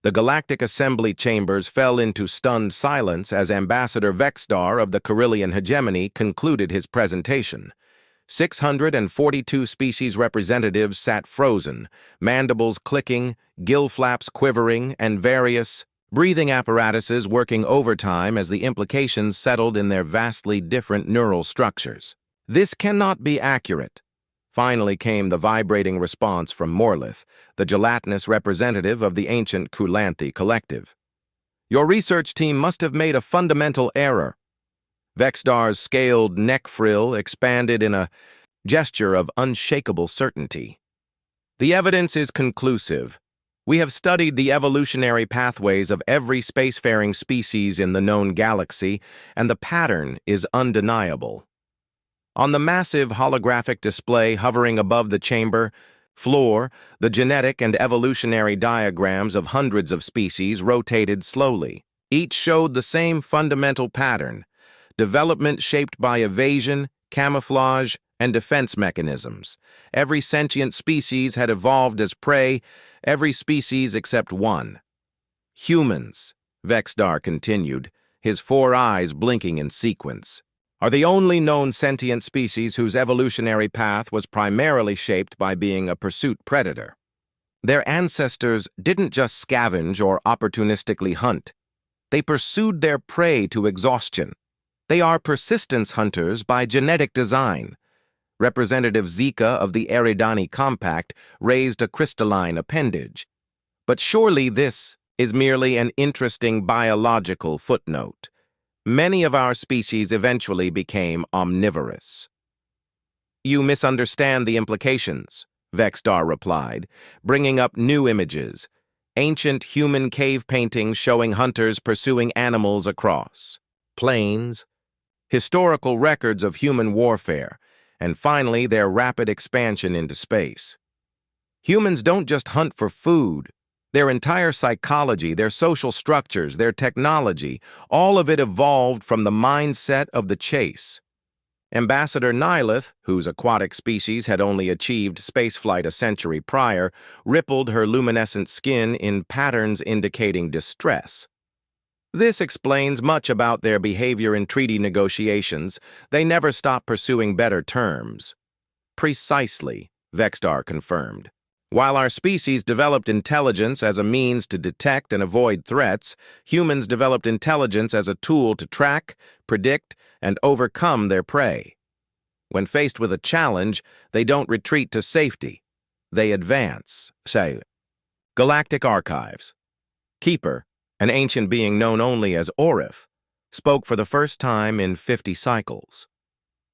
The galactic assembly chambers fell into stunned silence as Ambassador Vexstar of the Carillion hegemony concluded his presentation. 642 species representatives sat frozen, mandibles clicking, gill flaps quivering, and various breathing apparatuses working overtime as the implications settled in their vastly different neural structures. "This cannot be accurate." Finally came the vibrating response from Morlith, the gelatinous representative of the ancient Kulanthe collective. "Your research team must have made a fundamental error." Vexstar's scaled neck frill expanded in a gesture of unshakable certainty. "The evidence is conclusive. We have studied the evolutionary pathways of every spacefaring species in the known galaxy, and the pattern is undeniable." On the massive holographic display hovering above the chamber floor, the genetic and evolutionary diagrams of hundreds of species rotated slowly. Each showed the same fundamental pattern: development shaped by evasion, camouflage, and defense mechanisms. Every sentient species had evolved as prey, every species except one. "Humans," Vexstar continued, his 4 eyes blinking in sequence, "are the only known sentient species whose evolutionary path was primarily shaped by being a pursuit predator. Their ancestors didn't just scavenge or opportunistically hunt. They pursued their prey to exhaustion. They are persistence hunters by genetic design." Representative Zika of the Eridani Compact raised a crystalline appendage. "But surely this is merely an interesting biological footnote. Many of our species eventually became omnivorous." "You misunderstand the implications," Vexstar replied, bringing up new images. Ancient human cave paintings showing hunters pursuing animals across plains, historical records of human warfare, and finally their rapid expansion into space. Humans don't just hunt for food. Their entire psychology, their social structures, their technology, all of it evolved from the mindset of the chase. Ambassador Nihilith, whose aquatic species had only achieved spaceflight a century prior, rippled her luminescent skin in patterns indicating distress. "This explains much about their behavior in treaty negotiations. They never stop pursuing better terms." "Precisely," Vexstar confirmed. "While our species developed intelligence as a means to detect and avoid threats, humans developed intelligence as a tool to track, predict, and overcome their prey. When faced with a challenge, they don't retreat to safety. They advance." Say, Galactic Archives. Keeper, an ancient being known only as Orif, spoke for the first time in 50 cycles.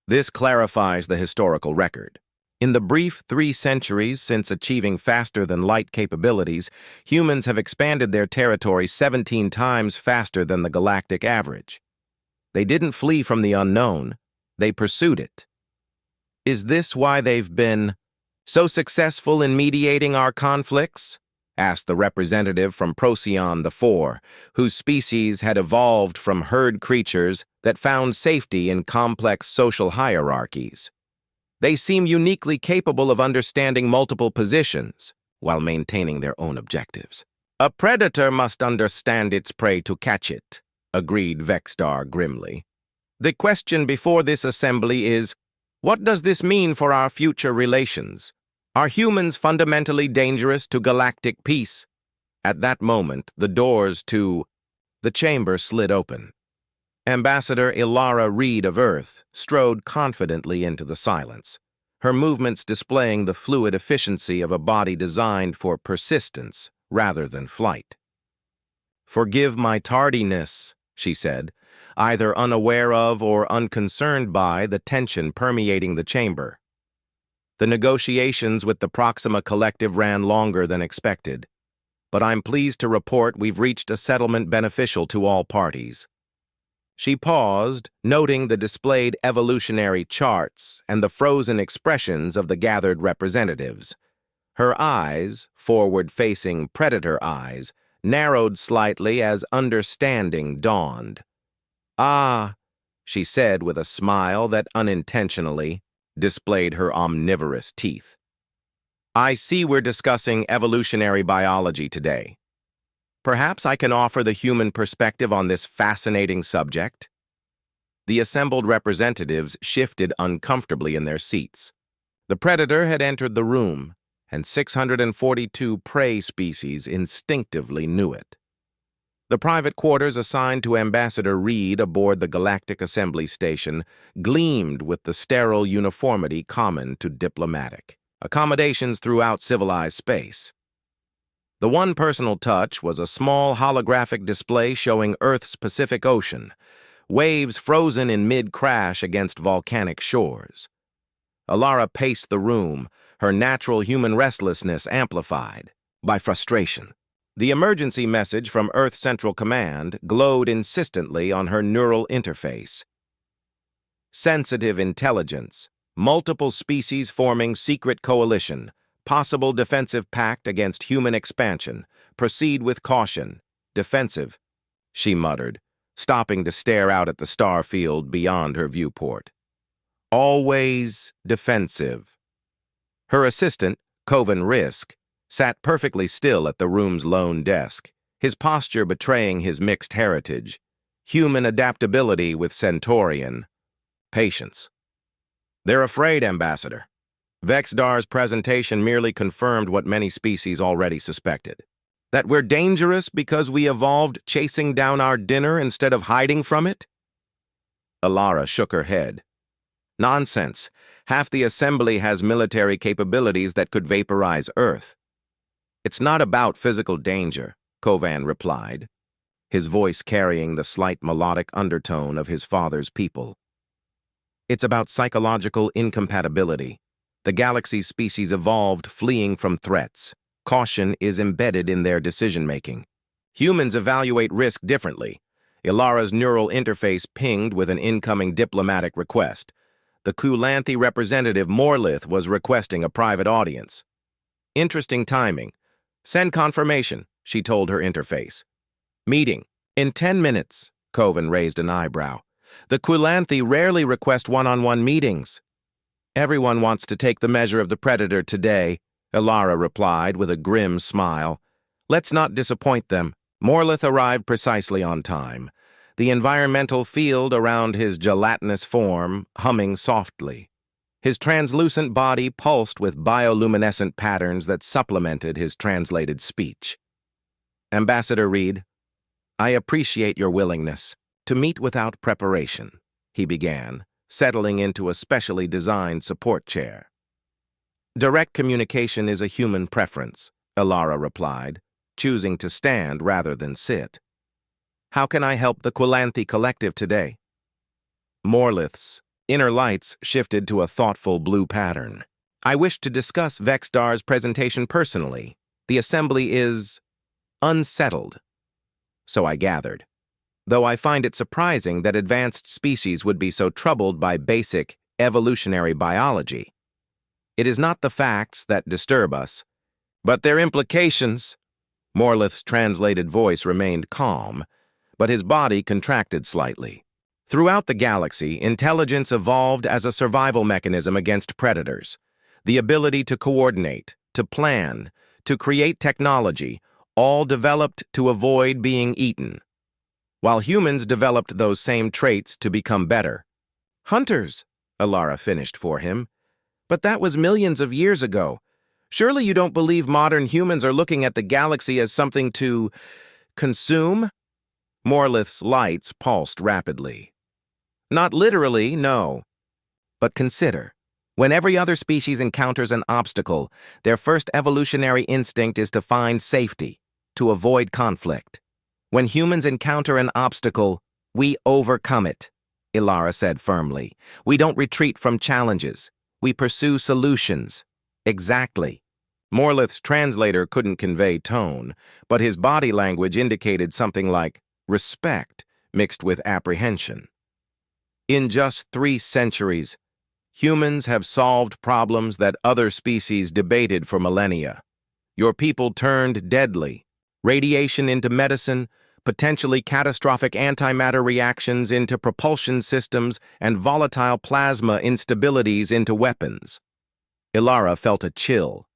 This clarifies the historical record. In the brief 3 centuries since achieving faster-than-light capabilities, humans have expanded their territory 17 times faster than the galactic average. They didn't flee from the unknown, they pursued it. "Is this why they've been so successful in mediating our conflicts?" asked the representative from Procyon IV, whose species had evolved from herd creatures that found safety in complex social hierarchies. "They seem uniquely capable of understanding multiple positions while maintaining their own objectives." "A predator must understand its prey to catch it," agreed Vexstar grimly. "The question before this assembly is, what does this mean for our future relations? Are humans fundamentally dangerous to galactic peace?" At that moment, the doors to the chamber slid open. Ambassador Ilara Reed of Earth strode confidently into the silence, her movements displaying the fluid efficiency of a body designed for persistence rather than flight. "Forgive my tardiness," she said, either unaware of or unconcerned by the tension permeating the chamber. "The negotiations with the Proxima Collective ran longer than expected, but I'm pleased to report we've reached a settlement beneficial to all parties." She paused, noting the displayed evolutionary charts and the frozen expressions of the gathered representatives. Her eyes, forward-facing predator eyes, narrowed slightly as understanding dawned. "Ah," she said with a smile that unintentionally displayed her omnivorous teeth. "I see we're discussing evolutionary biology today." Perhaps I can offer the human perspective on this fascinating subject. The assembled representatives shifted uncomfortably in their seats. The predator had entered the room, and 642 prey species instinctively knew it. The private quarters assigned to Ambassador Reed aboard the Galactic Assembly Station gleamed with the sterile uniformity common to diplomatic accommodations throughout civilized space. The one personal touch was a small holographic display showing Earth's Pacific Ocean, waves frozen in mid-crash against volcanic shores. Alara paced the room, her natural human restlessness amplified by frustration. The emergency message from Earth Central Command glowed insistently on her neural interface. Sensitive intelligence, multiple species forming secret coalition, possible defensive pact against human expansion, proceed with caution, defensive, she muttered, stopping to stare out at the star field beyond her viewport. Always defensive. Her assistant, Coven Risk, sat perfectly still at the room's lone desk, his posture betraying his mixed heritage, human adaptability with Centaurian patience. They're afraid, Ambassador. Vexdar's presentation merely confirmed what many species already suspected. That we're dangerous because we evolved chasing down our dinner instead of hiding from it? Alara shook her head. Nonsense. Half the assembly has military capabilities that could vaporize Earth. It's not about physical danger, Kovan replied, his voice carrying the slight melodic undertone of his father's people. It's about psychological incompatibility. The galaxy's species evolved fleeing from threats. Caution is embedded in their decision-making. Humans evaluate risk differently. Ilara's neural interface pinged with an incoming diplomatic request. The Kulanthi representative Morlith was requesting a private audience. Interesting timing. Send confirmation, she told her interface. Meeting. In 10 minutes, Coven raised an eyebrow. The Kulanthi rarely request one-on-one meetings. Everyone wants to take the measure of the predator today, Ilara replied with a grim smile. Let's not disappoint them. Morlith arrived precisely on time, the environmental field around his gelatinous form humming softly. His translucent body pulsed with bioluminescent patterns that supplemented his translated speech. Ambassador Reed, I appreciate your willingness to meet without preparation, he began, settling into a specially designed support chair. Direct communication is a human preference, Ilara replied, choosing to stand rather than sit. How can I help the Kulanthi Collective today? Morlith's inner lights shifted to a thoughtful blue pattern. I wish to discuss Vexdar's presentation personally. The assembly is unsettled. So I gathered. Though I find it surprising that advanced species would be so troubled by basic evolutionary biology. It is not the facts that disturb us, but their implications. Morlith's translated voice remained calm, but his body contracted slightly. Throughout the galaxy, intelligence evolved as a survival mechanism against predators. The ability to coordinate, to plan, to create technology, all developed to avoid being eaten. While humans developed those same traits to become better. Hunters, Ilara finished for him. But that was millions of years ago. Surely you don't believe modern humans are looking at the galaxy as something to consume? Morlith's lights pulsed rapidly. Not literally, no. But consider, when every other species encounters an obstacle, their first evolutionary instinct is to find safety, to avoid conflict. When humans encounter an obstacle, we overcome it, Ilara said firmly. We don't retreat from challenges. We pursue solutions. Exactly. Morlith's translator couldn't convey tone, but his body language indicated something like respect mixed with apprehension. In just 3 centuries, humans have solved problems that other species debated for millennia. Your people turned deadly, radiation into medicine, potentially catastrophic antimatter reactions into propulsion systems, and volatile plasma instabilities into weapons. Ilara felt a chill.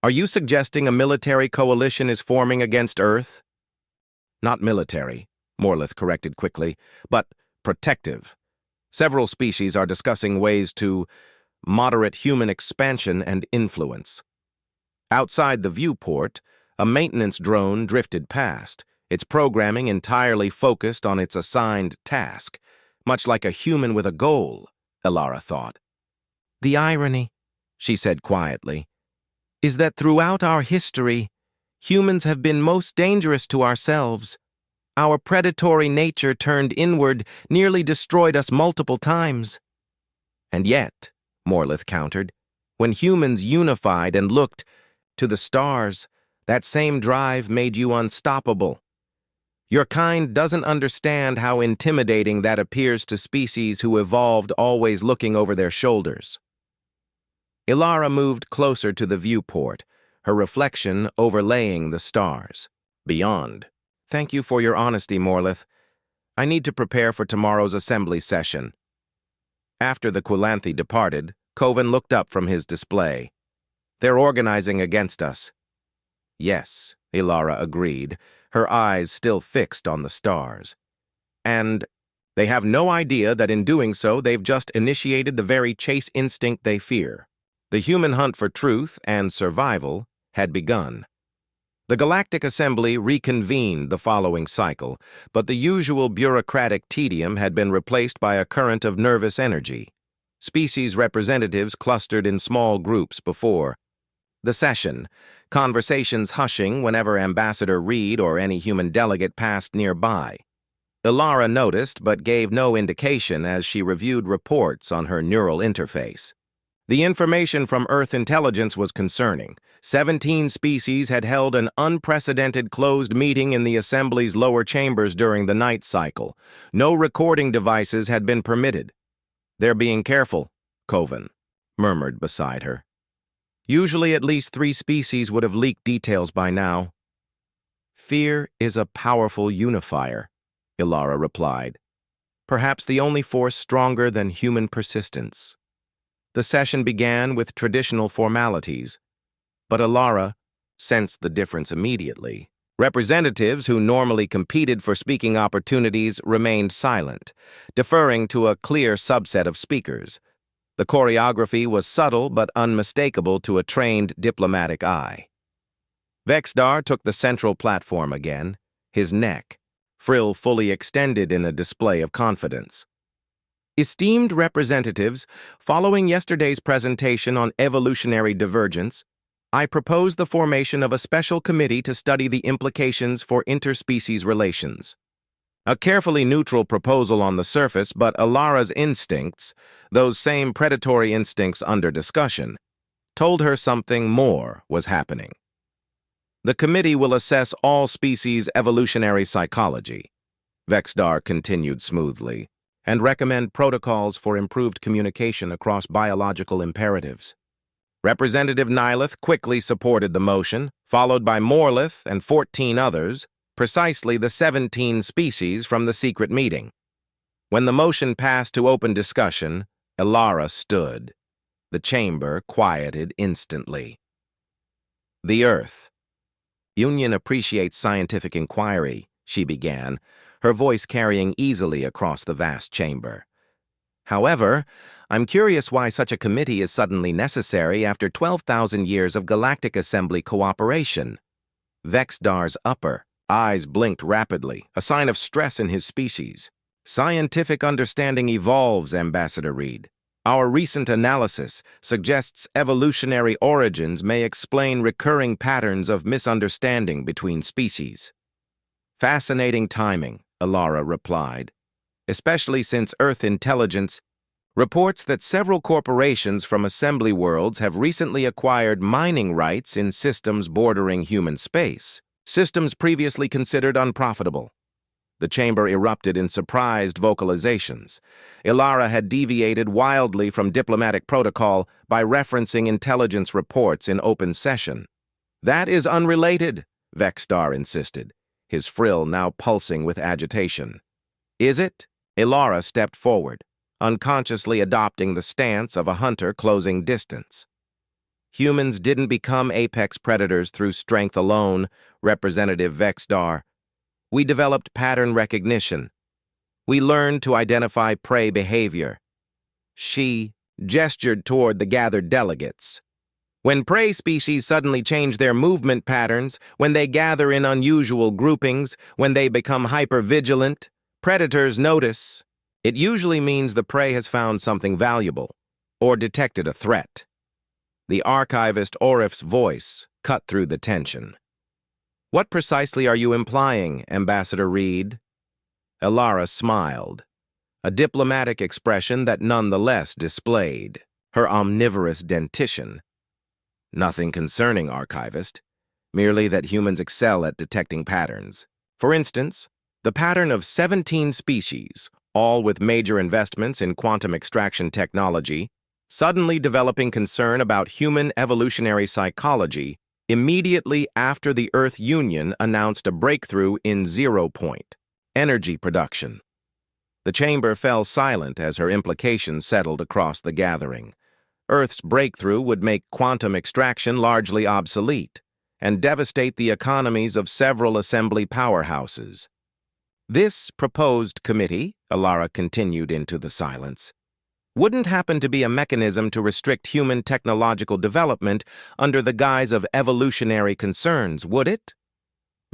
Are you suggesting a military coalition is forming against Earth? Not military, Morlith corrected quickly, but protective. Several species are discussing ways to moderate human expansion and influence. Outside the viewport, a maintenance drone drifted past, its programming entirely focused on its assigned task, much like a human with a goal, Elara thought. The irony, she said quietly, is that throughout our history, humans have been most dangerous to ourselves. Our predatory nature turned inward nearly destroyed us multiple times. And yet, Morlith countered, when humans unified and looked to the stars, that same drive made you unstoppable. Your kind doesn't understand how intimidating that appears to species who evolved always looking over their shoulders. Elara moved closer to the viewport, her reflection overlaying the stars. Beyond. Thank you for your honesty, Morlith. I need to prepare for tomorrow's assembly session. After the Quilanthe departed, Coven looked up from his display. They're organizing against us. Yes, Elara agreed, her eyes still fixed on the stars. And they have no idea that in doing so they've just initiated the very chase instinct they fear. The human hunt for truth and survival had begun. The Galactic Assembly reconvened the following cycle, but the usual bureaucratic tedium had been replaced by a current of nervous energy. Species representatives clustered in small groups before the session, conversations hushing whenever Ambassador Reed or any human delegate passed nearby. Elara noticed but gave no indication as she reviewed reports on her neural interface. The information from Earth intelligence was concerning. 17 species had held an unprecedented closed meeting in the Assembly's lower chambers during the night cycle. No recording devices had been permitted. They're being careful, Coven murmured beside her. Usually at least 3 species would have leaked details by now. Fear is a powerful unifier, Elara replied. Perhaps the only force stronger than human persistence. The session began with traditional formalities, but Elara sensed the difference immediately. Representatives who normally competed for speaking opportunities remained silent, deferring to a clear subset of speakers. The choreography was subtle but unmistakable to a trained diplomatic eye. Vexdar took the central platform again, his neck, frill fully extended in a display of confidence. Esteemed representatives, following yesterday's presentation on evolutionary divergence, I propose the formation of a special committee to study the implications for interspecies relations. A carefully neutral proposal on the surface, but Elara's instincts, those same predatory instincts under discussion, told her something more was happening. The committee will assess all species' evolutionary psychology, Vexdar continued smoothly, and recommend protocols for improved communication across biological imperatives. Representative Nyleth quickly supported the motion, followed by Morlith and 14 others, precisely the 17 species from the secret meeting. When the motion passed to open discussion, Elara stood. The chamber quieted instantly. The Earth. Union appreciates scientific inquiry, she began, her voice carrying easily across the vast chamber. However, I'm curious why such a committee is suddenly necessary after 12,000 years of Galactic Assembly cooperation. Vexdar's upper eyes blinked rapidly, a sign of stress in his species. Scientific understanding evolves, Ambassador Reed. Our recent analysis suggests evolutionary origins may explain recurring patterns of misunderstanding between species. Fascinating timing, Elara replied, especially since Earth intelligence reports that several corporations from assembly worlds have recently acquired mining rights in systems bordering human space, systems previously considered unprofitable. The chamber erupted in surprised vocalizations. Elara had deviated wildly from diplomatic protocol by referencing intelligence reports in open session. That is unrelated, Vexdar insisted, his frill now pulsing with agitation. Is it? Elara stepped forward, unconsciously adopting the stance of a hunter closing distance. Humans didn't become apex predators through strength alone, Representative Vexdar. We developed pattern recognition. We learned to identify prey behavior. She gestured toward the gathered delegates. When prey species suddenly change their movement patterns, when they gather in unusual groupings, when they become hypervigilant, predators notice. It usually means the prey has found something valuable or detected a threat. The archivist Orif's voice cut through the tension. What precisely are you implying, Ambassador Reed? Elara smiled, a diplomatic expression that nonetheless displayed her omnivorous dentition. Nothing concerning, archivist, merely that humans excel at detecting patterns. For instance, the pattern of 17 species, all with major investments in quantum extraction technology, suddenly developing concern about human evolutionary psychology immediately after the Earth Union announced a breakthrough in zero-point energy production. The chamber fell silent as her implications settled across the gathering. Earth's breakthrough would make quantum extraction largely obsolete and devastate the economies of several assembly powerhouses. This proposed committee, Elara continued into the silence, wouldn't happen to be a mechanism to restrict human technological development under the guise of evolutionary concerns, would it?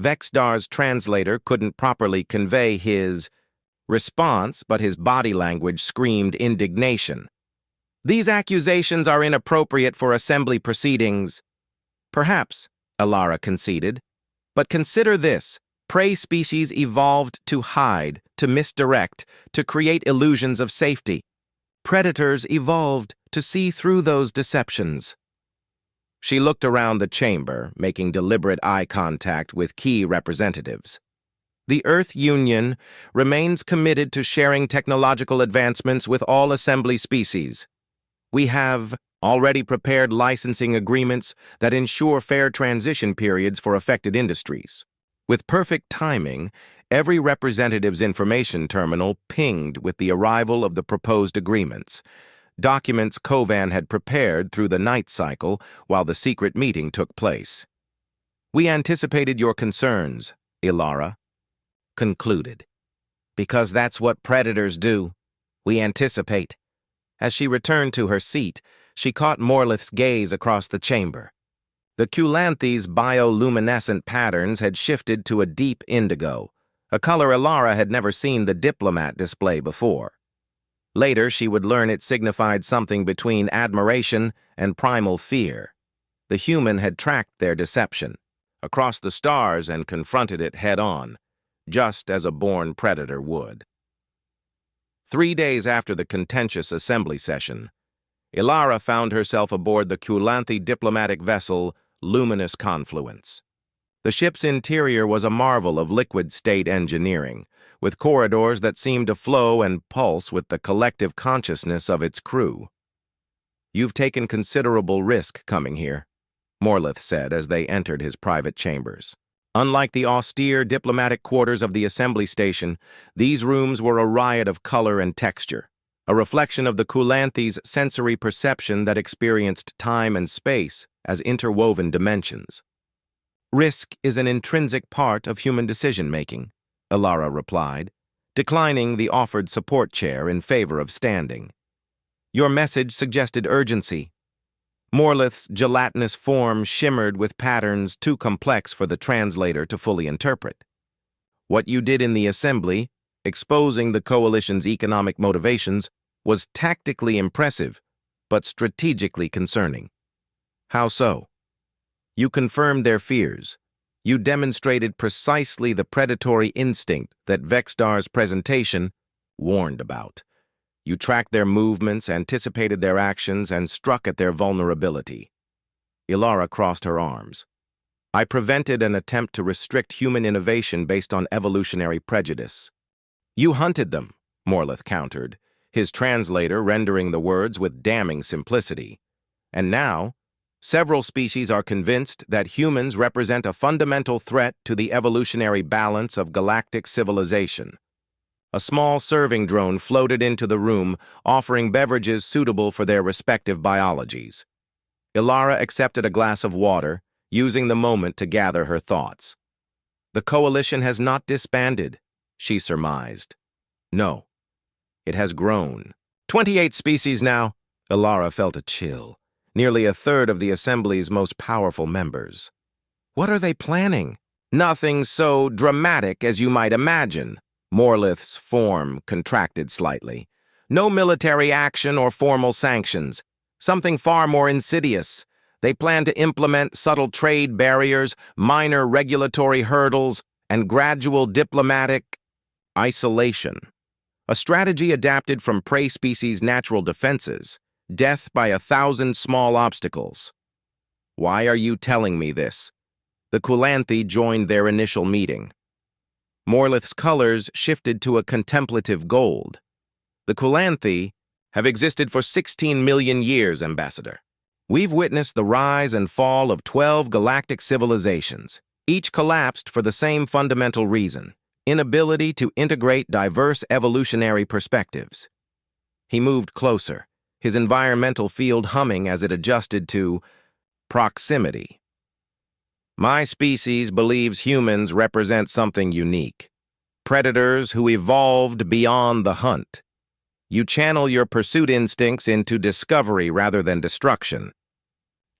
Vexdar's translator couldn't properly convey his response, but his body language screamed indignation. These accusations are inappropriate for assembly proceedings. Perhaps, Elara conceded, but consider this. Prey species evolved to hide, to misdirect, to create illusions of safety. Predators evolved to see through those deceptions. She looked around the chamber, making deliberate eye contact with key representatives. The Earth Union remains committed to sharing technological advancements with all assembly species. We have already prepared licensing agreements that ensure fair transition periods for affected industries. With perfect timing, every representative's information terminal pinged with the arrival of the proposed agreements, documents Kovan had prepared through the night cycle while the secret meeting took place. We anticipated your concerns, Elara concluded. Because that's what predators do. We anticipate. As she returned to her seat, she caught Morlith's gaze across the chamber. The Culanthes' bioluminescent patterns had shifted to a deep indigo, a color Elara had never seen the diplomat display before. Later, she would learn it signified something between admiration and primal fear. The human had tracked their deception across the stars and confronted it head-on, just as a born predator would. 3 days after the contentious assembly session, Elara found herself aboard the Culanthe diplomatic vessel Luminous Confluence. The ship's interior was a marvel of liquid-state engineering, with corridors that seemed to flow and pulse with the collective consciousness of its crew. You've taken considerable risk coming here, Morlith said as they entered his private chambers. Unlike the austere diplomatic quarters of the assembly station, these rooms were a riot of color and texture, a reflection of the Culanthes' sensory perception that experienced time and space as interwoven dimensions. Risk is an intrinsic part of human decision-making, Elara replied, declining the offered support chair in favor of standing. Your message suggested urgency. Morlith's gelatinous form shimmered with patterns too complex for the translator to fully interpret. What you did in the assembly, exposing the coalition's economic motivations, was tactically impressive, but strategically concerning. How so? You confirmed their fears. You demonstrated precisely the predatory instinct that Vexdar's presentation warned about. You tracked their movements, anticipated their actions, and struck at their vulnerability. Elara crossed her arms. I prevented an attempt to restrict human innovation based on evolutionary prejudice. You hunted them, Morlith countered, his translator rendering the words with damning simplicity. And now, several species are convinced that humans represent a fundamental threat to the evolutionary balance of galactic civilization. A small serving drone floated into the room, offering beverages suitable for their respective biologies. Elara accepted a glass of water, using the moment to gather her thoughts. The coalition has not disbanded, she surmised. No, it has grown. 28 species now. Ilara felt a chill. Nearly a third of the Assembly's most powerful members. What are they planning? Nothing so dramatic as you might imagine. Morlith's form contracted slightly. No military action or formal sanctions. Something far more insidious. They plan to implement subtle trade barriers, minor regulatory hurdles, and gradual diplomatic isolation. A strategy adapted from prey species' natural defenses. Death by 1,000 small obstacles. Why are you telling me this? The Kulanthi joined their initial meeting. Morlith's colors shifted to a contemplative gold. The Kulanthi have existed for 16 million years, Ambassador. We've witnessed the rise and fall of 12 galactic civilizations. Each collapsed for the same fundamental reason: inability to integrate diverse evolutionary perspectives. He moved closer, his environmental field humming as it adjusted to proximity. My species believes humans represent something unique. Predators who evolved beyond the hunt. You channel your pursuit instincts into discovery rather than destruction.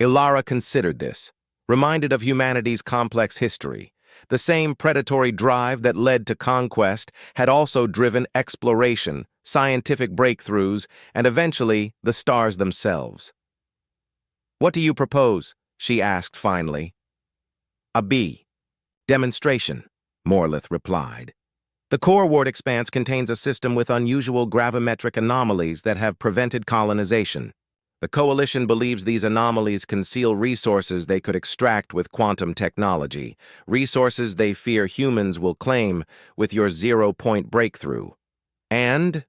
Ilara considered this, reminded of humanity's complex history. The same predatory drive that led to conquest had also driven exploration, scientific breakthroughs, and eventually the stars themselves. What do you propose? She asked finally. A B. Demonstration, Morlith replied. The core ward expanse contains a system with unusual gravimetric anomalies that have prevented colonization. The Coalition believes these anomalies conceal resources they could extract with quantum technology, resources they fear humans will claim with your zero-point breakthrough. And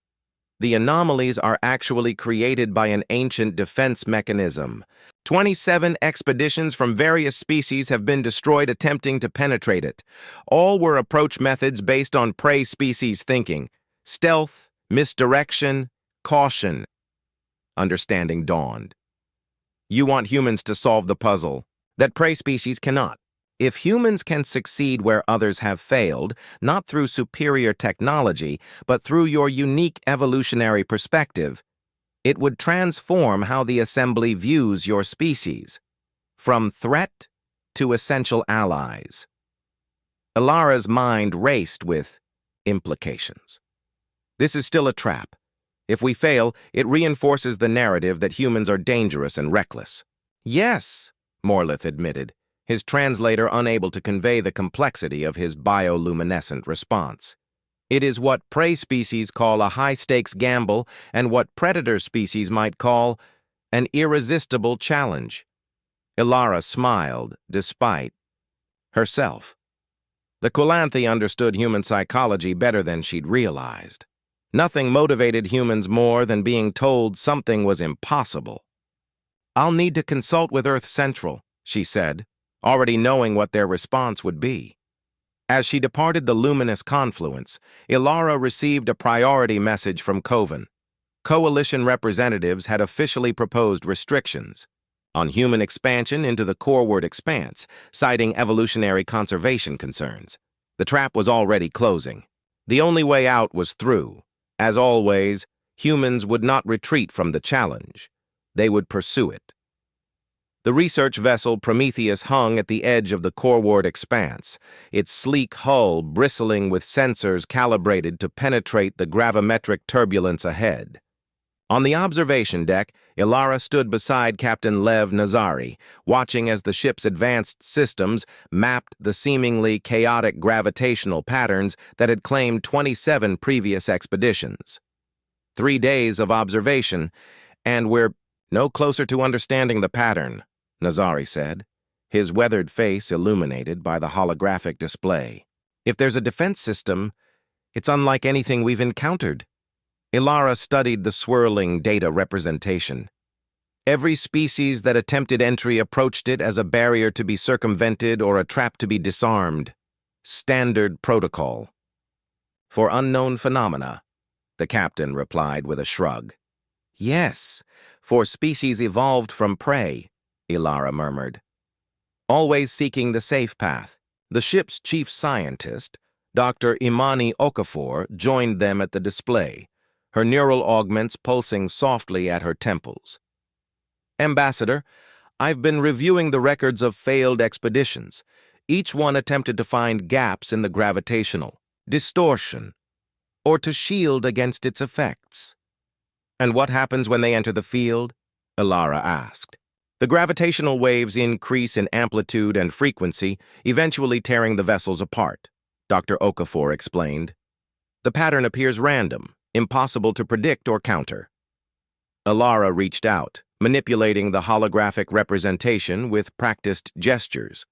the anomalies are actually created by an ancient defense mechanism. 27 expeditions from various species have been destroyed attempting to penetrate it. All were approach methods based on prey species thinking. Stealth, misdirection, caution. Understanding dawned. You want humans to solve the puzzle that prey species cannot. If humans can succeed where others have failed, not through superior technology, but through your unique evolutionary perspective, it would transform how the Assembly views your species, from threat to essential allies. Ilara's mind raced with implications. This is still a trap. If we fail, it reinforces the narrative that humans are dangerous and reckless. Yes, Morlith admitted, his translator unable to convey the complexity of his bioluminescent response. It is what prey species call a high-stakes gamble and what predator species might call an irresistible challenge. Ilara smiled, despite herself. The Kulanthi understood human psychology better than she'd realized. Nothing motivated humans more than being told something was impossible. I'll need to consult with Earth Central, she said, already knowing what their response would be. As she departed the luminous confluence, Ilara received a priority message from Coven. Coalition representatives had officially proposed restrictions on human expansion into the coreward expanse, citing evolutionary conservation concerns. The trap was already closing. The only way out was through. As always, humans would not retreat from the challenge. They would pursue it. The research vessel Prometheus hung at the edge of the coreward expanse, its sleek hull bristling with sensors calibrated to penetrate the gravimetric turbulence ahead. On the observation deck, Ilara stood beside Captain Lev Nazari, watching as the ship's advanced systems mapped the seemingly chaotic gravitational patterns that had claimed 27 previous expeditions. 3 days of observation, and we're no closer to understanding the pattern, Nazari said, his weathered face illuminated by the holographic display. If there's a defense system, it's unlike anything we've encountered. Ilara studied the swirling data representation. Every species that attempted entry approached it as a barrier to be circumvented or a trap to be disarmed. Standard protocol. For unknown phenomena, the captain replied with a shrug. Yes, for species evolved from prey, Ilara murmured. Always seeking the safe path, The ship's chief scientist, Dr. Imani Okafor, joined them at the display, her neural augments pulsing softly at her temples. "Ambassador, I've been reviewing the records of failed expeditions. Each one attempted to find gaps in the gravitational distortion, or to shield against its effects." "And what happens when they enter the field?" Ilara asked. "The gravitational waves increase in amplitude and frequency, eventually tearing the vessels apart," Dr. Okafor explained. "The pattern appears random, impossible to predict or counter." Ilara reached out, manipulating the holographic representation with practiced gestures.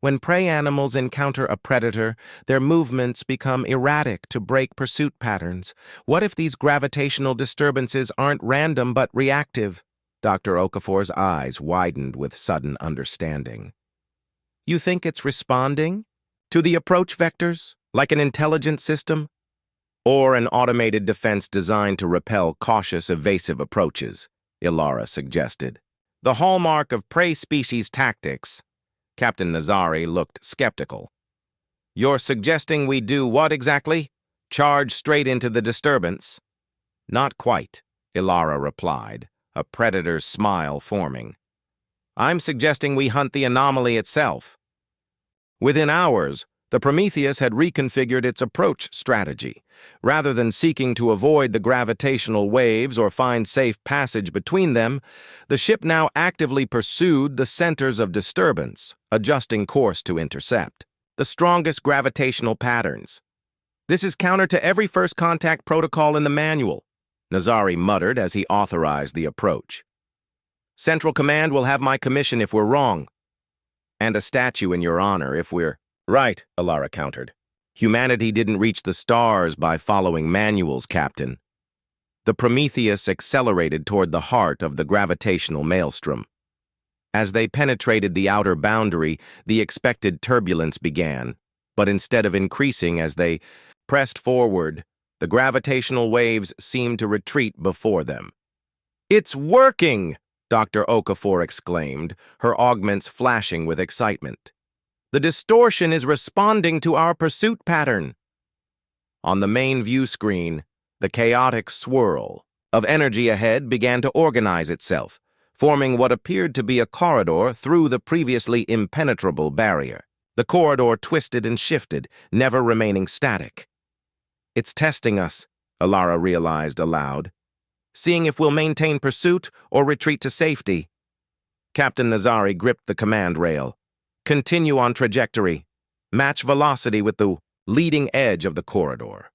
"When prey animals encounter a predator, their movements become erratic to break pursuit patterns. What if these gravitational disturbances aren't random but reactive?" Dr. Okafor's eyes widened with sudden understanding. "You think it's responding to the approach vectors, like an intelligent system? Or an automated defense designed to repel cautious, evasive approaches?" Ilara suggested. "The hallmark of prey species tactics." Captain Nazari looked skeptical. "You're suggesting we do what exactly? Charge straight into the disturbance?" "Not quite," Ilara replied, a predator's smile forming. "I'm suggesting we hunt the anomaly itself." Within hours, the Prometheus had reconfigured its approach strategy. Rather than seeking to avoid the gravitational waves or find safe passage between them, the ship now actively pursued the centers of disturbance, adjusting course to intercept the strongest gravitational patterns. "This is counter to every first contact protocol in the manual," Nazari muttered as he authorized the approach. "Central Command will have my commission if we're wrong, and a statue in your honor if we're right," Ilara countered. "Humanity didn't reach the stars by following manuals, Captain." The Prometheus accelerated toward the heart of the gravitational maelstrom. As they penetrated the outer boundary, the expected turbulence began, but instead of increasing as they pressed forward, the gravitational waves seemed to retreat before them. "It's working!" Dr. Okafor exclaimed, her augments flashing with excitement. "The distortion is responding to our pursuit pattern." On the main view screen, the chaotic swirl of energy ahead began to organize itself, forming what appeared to be a corridor through the previously impenetrable barrier. The corridor twisted and shifted, never remaining static. "It's testing us," Ilara realized aloud, "seeing if we'll maintain pursuit or retreat to safety." Captain Nazari gripped the command rail. "Continue on trajectory. Match velocity with the leading edge of the corridor."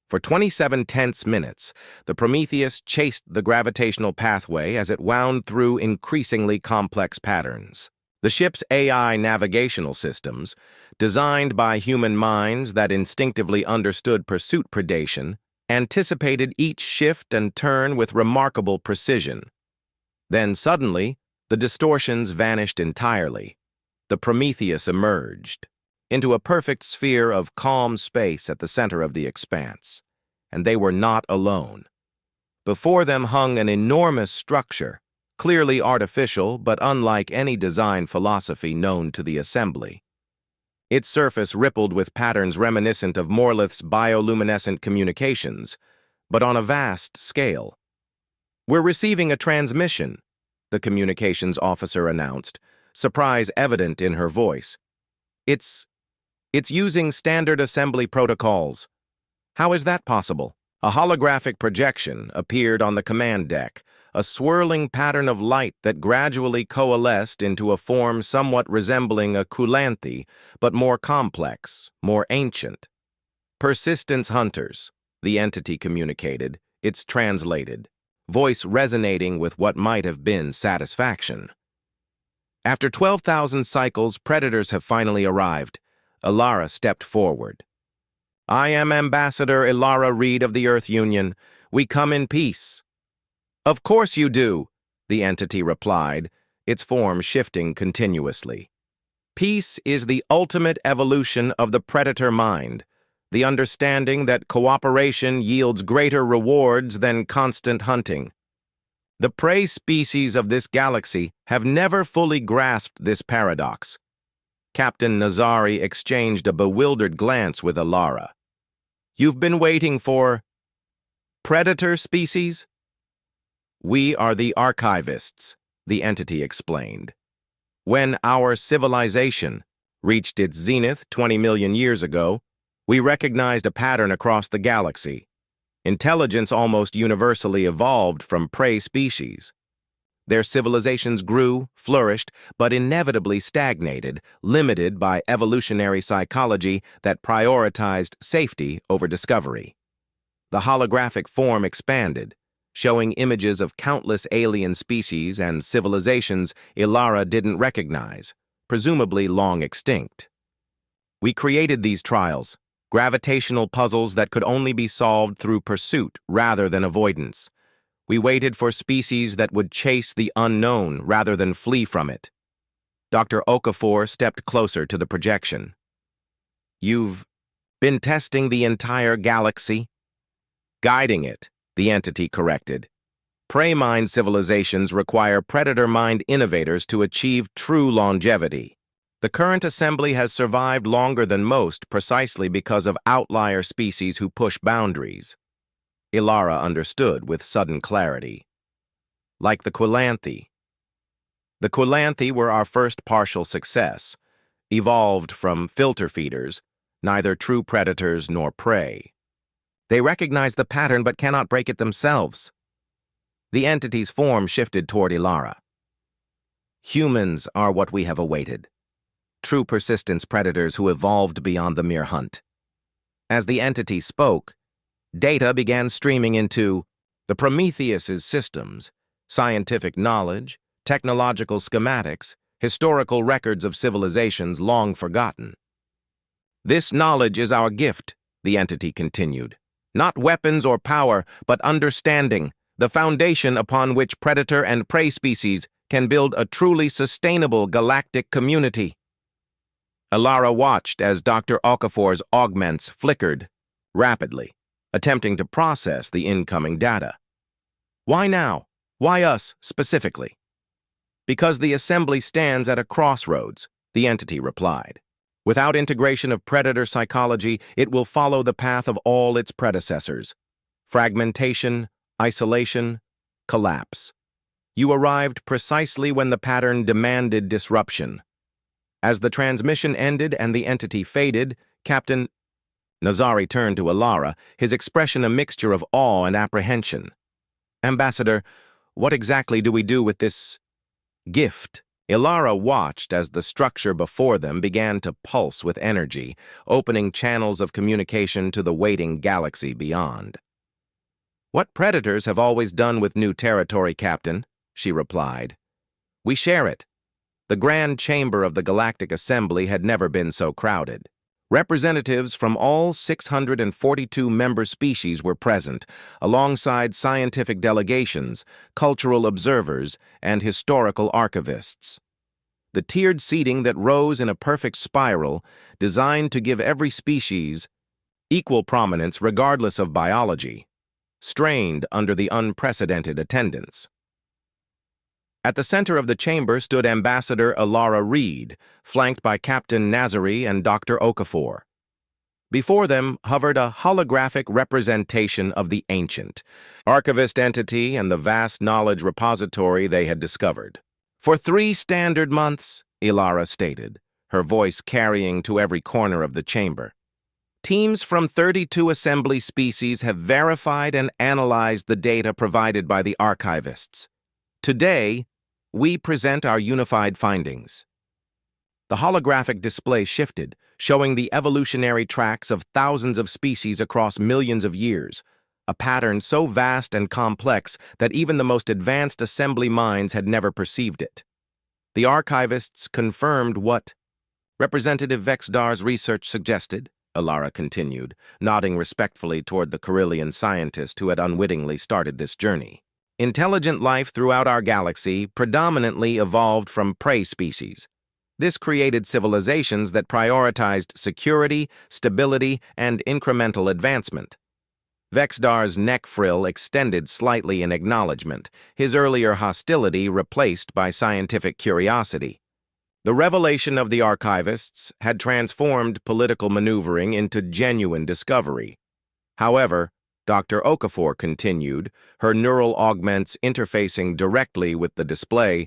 For 27 tense minutes, the Prometheus chased the gravitational pathway as it wound through increasingly complex patterns. The ship's AI navigational systems, designed by human minds that instinctively understood pursuit predation, anticipated each shift and turn with remarkable precision. Then suddenly, the distortions vanished entirely. The Prometheus emerged into a perfect sphere of calm space at the center of the expanse, and they were not alone. Before them hung an enormous structure, clearly artificial but unlike any design philosophy known to the assembly. Its surface rippled with patterns reminiscent of Morlith's bioluminescent communications, but on a vast scale. "We're receiving a transmission," the communications officer announced, surprise evident in her voice. It's using standard assembly protocols." "How is that possible?" A holographic projection appeared on the command deck, a swirling pattern of light that gradually coalesced into a form somewhat resembling a Kulanthe, but more complex, more ancient. "Persistence hunters," the entity communicated, its translated, voice resonating with what might have been satisfaction. "After 12,000 cycles, predators have finally arrived." Ilara stepped forward. "I am Ambassador Ilara Reed of the Earth Union. We come in peace." "Of course you do," the entity replied, its form shifting continuously. "Peace is the ultimate evolution of the predator mind, the understanding that cooperation yields greater rewards than constant hunting. The prey species of this galaxy have never fully grasped this paradox. Captain Nazari exchanged a bewildered glance with Alara. "You've been waiting for predator species?" "We are the archivists," the entity explained. "When our civilization reached its zenith 20 million years ago, we recognized a pattern across the galaxy. Intelligence almost universally evolved from prey species. Their civilizations grew, flourished, but inevitably stagnated, limited by evolutionary psychology that prioritized safety over discovery. The holographic form expanded, showing images of countless alien species and civilizations Ilara didn't recognize, presumably long extinct. We created these trials, gravitational puzzles that could only be solved through pursuit rather than avoidance. We waited for species that would chase the unknown rather than flee from it." Dr. Okafor stepped closer to the projection. "You've been testing the entire galaxy?" "Guiding it," the entity corrected. "Prey mind civilizations require predator mind innovators to achieve true longevity. The current assembly has survived longer than most precisely because of outlier species who push boundaries." Ilara understood with sudden clarity. "Like the Quilanthe." "The Quilanthe were our first partial success, evolved from filter feeders, neither true predators nor prey. They recognize the pattern but cannot break it themselves." The entity's form shifted toward Ilara. "Humans are what we have awaited. True persistence predators who evolved beyond the mere hunt." As the entity spoke, data began streaming into the Prometheus's systems, scientific knowledge, technological schematics, historical records of civilizations long forgotten. "This knowledge is our gift," the entity continued. "Not weapons or power, but understanding, the foundation upon which predator and prey species can build a truly sustainable galactic community." Alara watched as Dr. Okafor's augments flickered rapidly, attempting to process the incoming data. "Why now? Why us, specifically?" "Because the assembly stands at a crossroads," the entity replied. "Without integration of predator psychology, it will follow the path of all its predecessors: fragmentation, isolation, collapse. You arrived precisely when the pattern demanded disruption." As the transmission ended and the entity faded, Captain Nazari turned to Alara, his expression a mixture of awe and apprehension. "Ambassador, what exactly do we do with this gift?" Ilara watched as the structure before them began to pulse with energy, opening channels of communication to the waiting galaxy beyond. "What predators have always done with new territory, Captain," she replied. "We share it." The grand chamber of the Galactic Assembly had never been so crowded. Representatives from all 642 member species were present, alongside scientific delegations, cultural observers, and historical archivists. The tiered seating that rose in a perfect spiral, designed to give every species equal prominence regardless of biology, strained under the unprecedented attendance. At the center of the chamber stood Ambassador Alara Reed, flanked by Captain Nazari and Dr. Okafor. Before them hovered a holographic representation of the ancient archivist entity and the vast knowledge repository they had discovered. "For 3 standard months," Ilara stated, her voice carrying to every corner of the chamber, "teams from 32 assembly species have verified and analyzed the data provided by the archivists. Today, we present our unified findings." The holographic display shifted, showing the evolutionary tracks of thousands of species across millions of years, a pattern so vast and complex that even the most advanced assembly minds had never perceived it. The archivists confirmed what Representative Vexdar's research suggested, Alara continued, nodding respectfully toward the Carillion scientist who had unwittingly started this journey. "Intelligent life throughout our galaxy predominantly evolved from prey species. This created civilizations that prioritized security, stability, and incremental advancement." Vexdar's neck frill extended slightly in acknowledgement, his earlier hostility replaced by scientific curiosity. The revelation of the archivists had transformed political maneuvering into genuine discovery. However, Dr. Okafor continued, her neural augments interfacing directly with the display.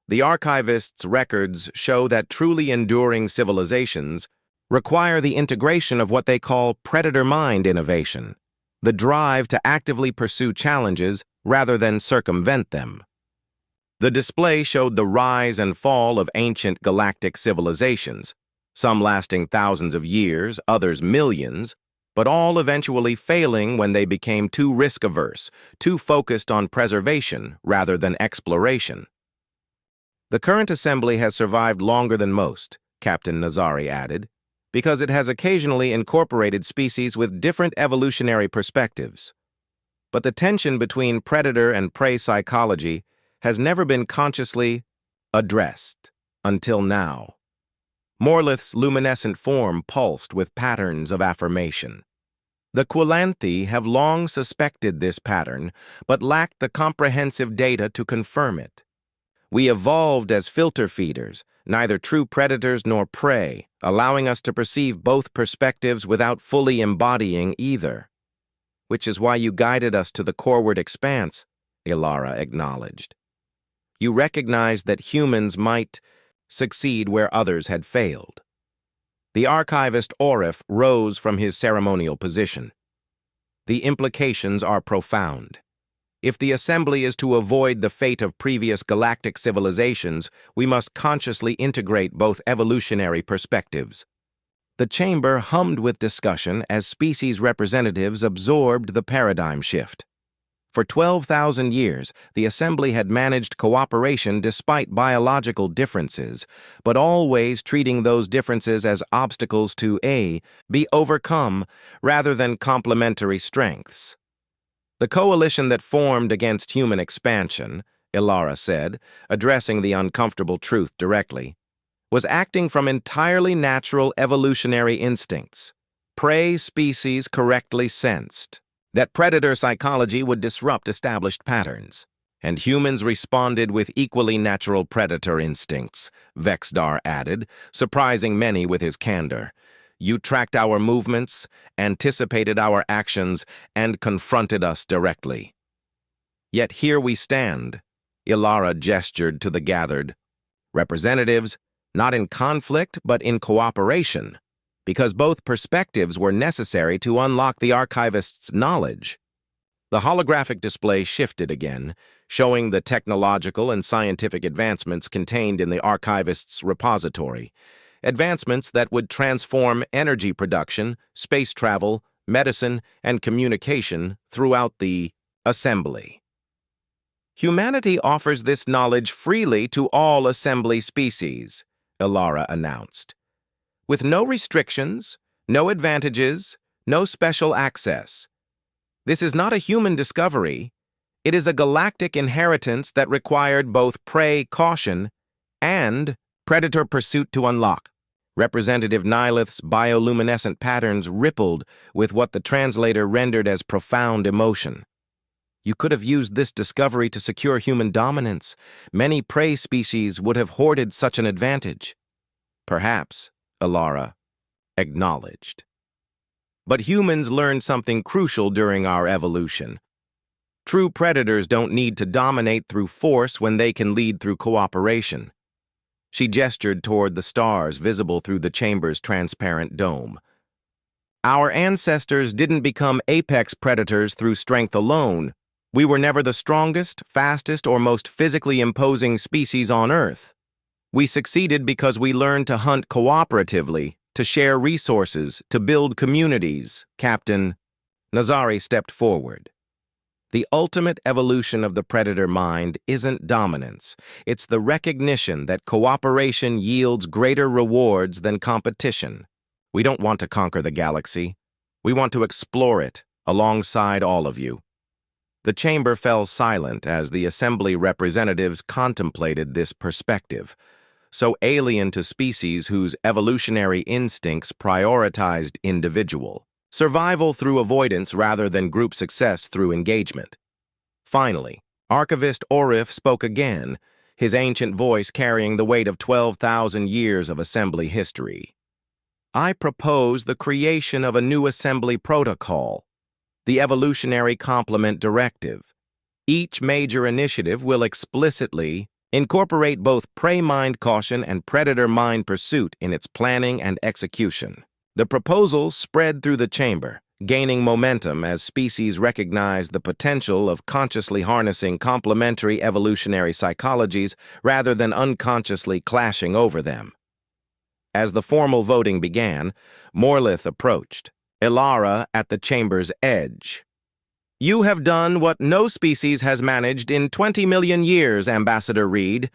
The archivists' records show that truly enduring civilizations require the integration of what they call predator mind innovation, the drive to actively pursue challenges rather than circumvent them. The display showed the rise and fall of ancient galactic civilizations, some lasting thousands of years, others millions, but all eventually failing when they became too risk-averse, too focused on preservation rather than exploration. The current assembly has survived longer than most, Captain Nazari added, because it has occasionally incorporated species with different evolutionary perspectives. But the tension between predator and prey psychology has never been consciously addressed until now. Morlith's luminescent form pulsed with patterns of affirmation. The Quilanthe have long suspected this pattern, but lacked the comprehensive data to confirm it. We evolved as filter feeders, neither true predators nor prey, allowing us to perceive both perspectives without fully embodying either. Which is why you guided us to the coreward expanse, Ilara acknowledged. You recognized that humans might succeed where others had failed. The archivist Orif rose from his ceremonial position. The implications are profound. If the assembly is to avoid the fate of previous galactic civilizations, we must consciously integrate both evolutionary perspectives. The chamber hummed with discussion as species representatives absorbed the paradigm shift. For 12,000 years, the assembly had managed cooperation despite biological differences, but always treating those differences as obstacles to be overcome rather than complementary strengths. The coalition that formed against human expansion, Ilara said, addressing the uncomfortable truth directly, was acting from entirely natural evolutionary instincts. Prey species correctly sensed that predator psychology would disrupt established patterns, and humans responded with equally natural predator instincts, Vexdar added, surprising many with his candor. You tracked our movements, anticipated our actions, and confronted us directly. Yet here we stand, Ilara gestured to the gathered representatives, not in conflict but in cooperation, because both perspectives were necessary to unlock the archivist's knowledge. The holographic display shifted again, showing the technological and scientific advancements contained in the archivist's repository, advancements that would transform energy production, space travel, medicine, and communication throughout the assembly. Humanity offers this knowledge freely to all assembly species, Ilara announced. With no restrictions, no advantages, no special access. This is not a human discovery. It is a galactic inheritance that required both prey caution and predator pursuit to unlock. Representative Nihilith's bioluminescent patterns rippled with what the translator rendered as profound emotion. You could have used this discovery to secure human dominance. Many prey species would have hoarded such an advantage. Perhaps, Ilara acknowledged. But humans learned something crucial during our evolution. True predators don't need to dominate through force when they can lead through cooperation. She gestured toward the stars visible through the chamber's transparent dome. Our ancestors didn't become apex predators through strength alone. We were never the strongest, fastest, or most physically imposing species on Earth. We succeeded because we learned to hunt cooperatively, to share resources, to build communities, Captain. Nazari stepped forward. The ultimate evolution of the predator mind isn't dominance. It's the recognition that cooperation yields greater rewards than competition. We don't want to conquer the galaxy. We want to explore it alongside all of you. The chamber fell silent as the assembly representatives contemplated this perspective, so alien to species whose evolutionary instincts prioritized individual survival through avoidance rather than group success through engagement. Finally, Archivist Orif spoke again, his ancient voice carrying the weight of 12,000 years of assembly history. I propose the creation of a new assembly protocol, the Evolutionary Complement Directive. Each major initiative will explicitly incorporate both prey mind caution and predator mind pursuit in its planning and execution. The proposal spread through the chamber, gaining momentum as species recognized the potential of consciously harnessing complementary evolutionary psychologies rather than unconsciously clashing over them. As the formal voting began, Morlith approached, Ilara at the chamber's edge. "You have done what no species has managed in 20 million years, Ambassador Reed.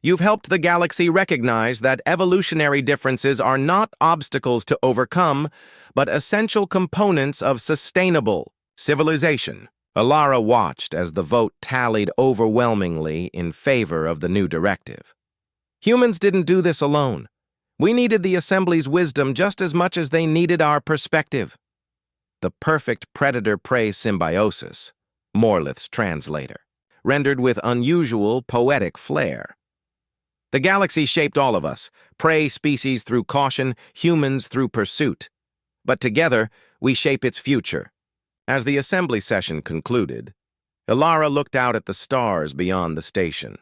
You've helped the galaxy recognize that evolutionary differences are not obstacles to overcome, but essential components of sustainable civilization." Ilara watched as the vote tallied overwhelmingly in favor of the new directive. "Humans didn't do this alone. We needed the Assembly's wisdom just as much as they needed our perspective." The perfect predator-prey symbiosis, Morlith's translator, rendered with unusual poetic flair. "The galaxy shaped all of us, prey species through caution, humans through pursuit. But together, we shape its future." As the assembly session concluded, Ilara looked out at the stars beyond the station.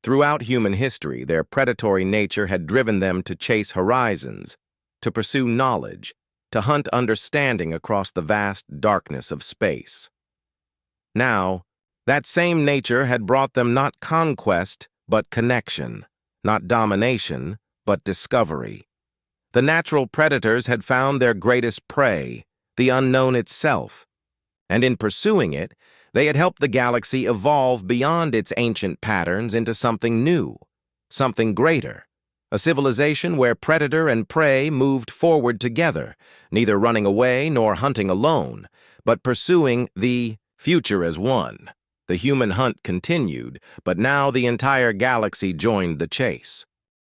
Throughout human history, their predatory nature had driven them to chase horizons, to pursue knowledge, to hunt understanding across the vast darkness of space. Now, that same nature had brought them not conquest, but connection, not domination, but discovery. The natural predators had found their greatest prey, the unknown itself, and in pursuing it, they had helped the galaxy evolve beyond its ancient patterns into something new, something greater, a civilization where predator and prey moved forward together, neither running away nor hunting alone, but pursuing the future as one. The human hunt continued, but now the entire galaxy joined the chase.